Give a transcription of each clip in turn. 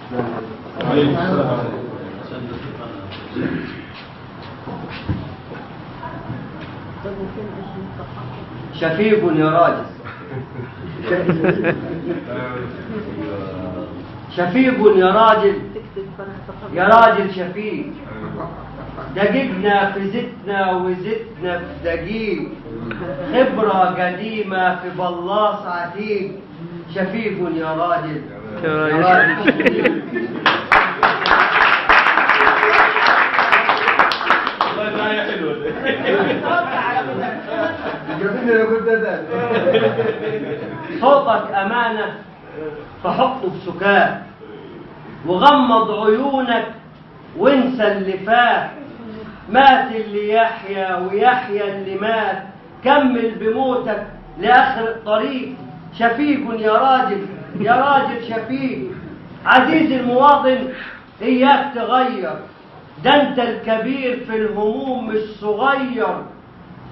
شفيق يا راجل، شفيق يا راجل، يا راجل شفيق، دقيقنا في زتنا وزتنا في دقيق، خبرة قديمة في بلاص عتيق. شفيق يا راجل، يا راجل شفيق. صوتك أمانة فحطه بسكات، وغمض عيونك وانسى اللي فات. مات اللي يحيى ويحيى اللي مات، كمل بموتك لآخر الطريق. شفيق يا راجل، يا راجل شفيق. عزيزي المواطن إياك تغير، ده انت الكبير في الهموم مش صغير.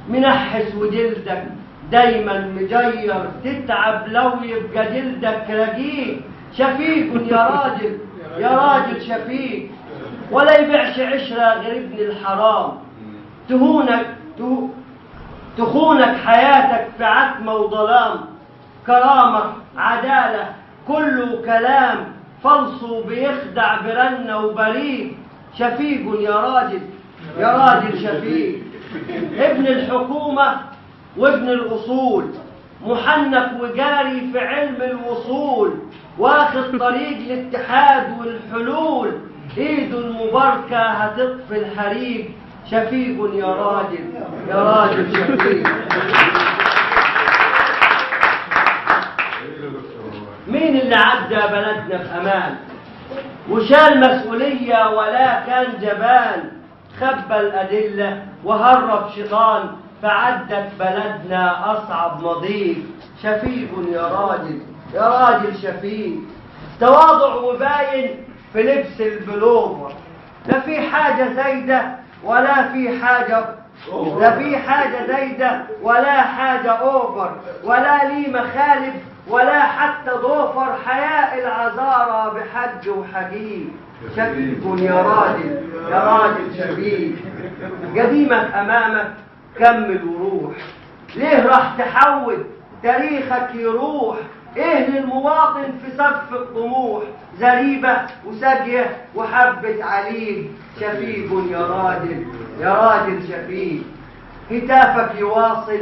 منحس وجلدك دايما مجير، تتعب لو يبقى جلدك رقيق. شفيق يا راجل، يا راجل شفيق. ولا يبيعش عشرة غير ابن الحرام، تخونك حياتك في عتمة وظلام. كرامك عدالة كله كلام، فلصه بيخدع برنة وبريق. شفيق يا راجل، يا راجل شفيق. ابن الحكومة وابن الأصول، محنك وجاري في علم الوصول، واخد طريق الاتحاد والحلول. ايده المباركة هتطفي الحريق. شفيق يا راجل، يا راجل شفيق. مين اللي عدى بلدنا في امان وشال مسؤولية ولا كان جبان؟ خبى الأدلة وهرب شيطان، فعدت بلدنا أصعب مضيق. شفيق يا راجل، يا راجل شفيق. تواضع وباين في لبس البلوفر، لا في حاجة زايدة ولا في حاجة، لا في حاجة زايدة ولا حاجة أوفر، ولا لي مخالف ولا حتى ضوفر. حياء العذارى بحج وحقيق. شفيق يا راجل، يا راجل شفيق. قديمك أمامك كمل وروح، ليه راح تحود تاريخك يروح؟ ايه للمواطن في سقف الطموح؟ زريبة وساقية وحبة عليل. شفيق يا راجل، يا راجل شفيق. هتافك يواصل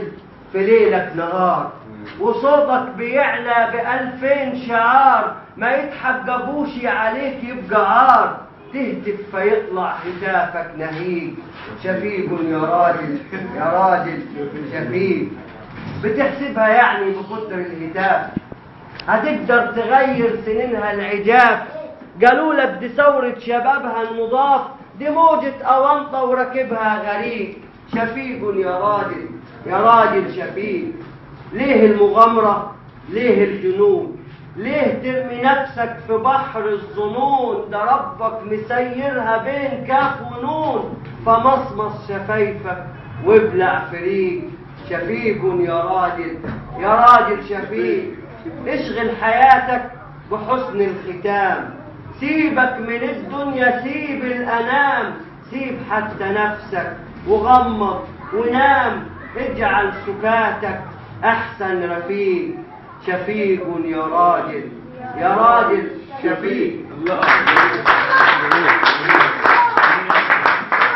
في ليلك نهار، وصوتك بيعلى ب2000 شعار. ما يتحجبوش عليك يبقى عار، تهتف فيطلع هتافك نهيج. شفيق يا راجل، يا راجل شفيق. بتحسبها يعني بقدر الهتاف هتقدر تغير سنينها العجاف؟ قالوا لك دي ثورة شبابها المضاف، دي موجة أونطة وراكبها غريق. شفيق يا راجل، يا راجل شفيق. ليه المغامرة؟ ليه الجنون؟ ليه ترمي نفسك في بحر الظنون؟ ده ربك مسيرها بين كاف ونون. فمصمص شفايفك وابلع فريق. شفيق يا راجل، يا راجل شفيق. اشغل حياتك بحسن الختام، سيبك من الدنيا، سيب الأنام. سيب حتى نفسك وغمض ونام، اجعل سكاتك أحسن رفيق. شفيق يا راجل، يا راجل شفيق. الله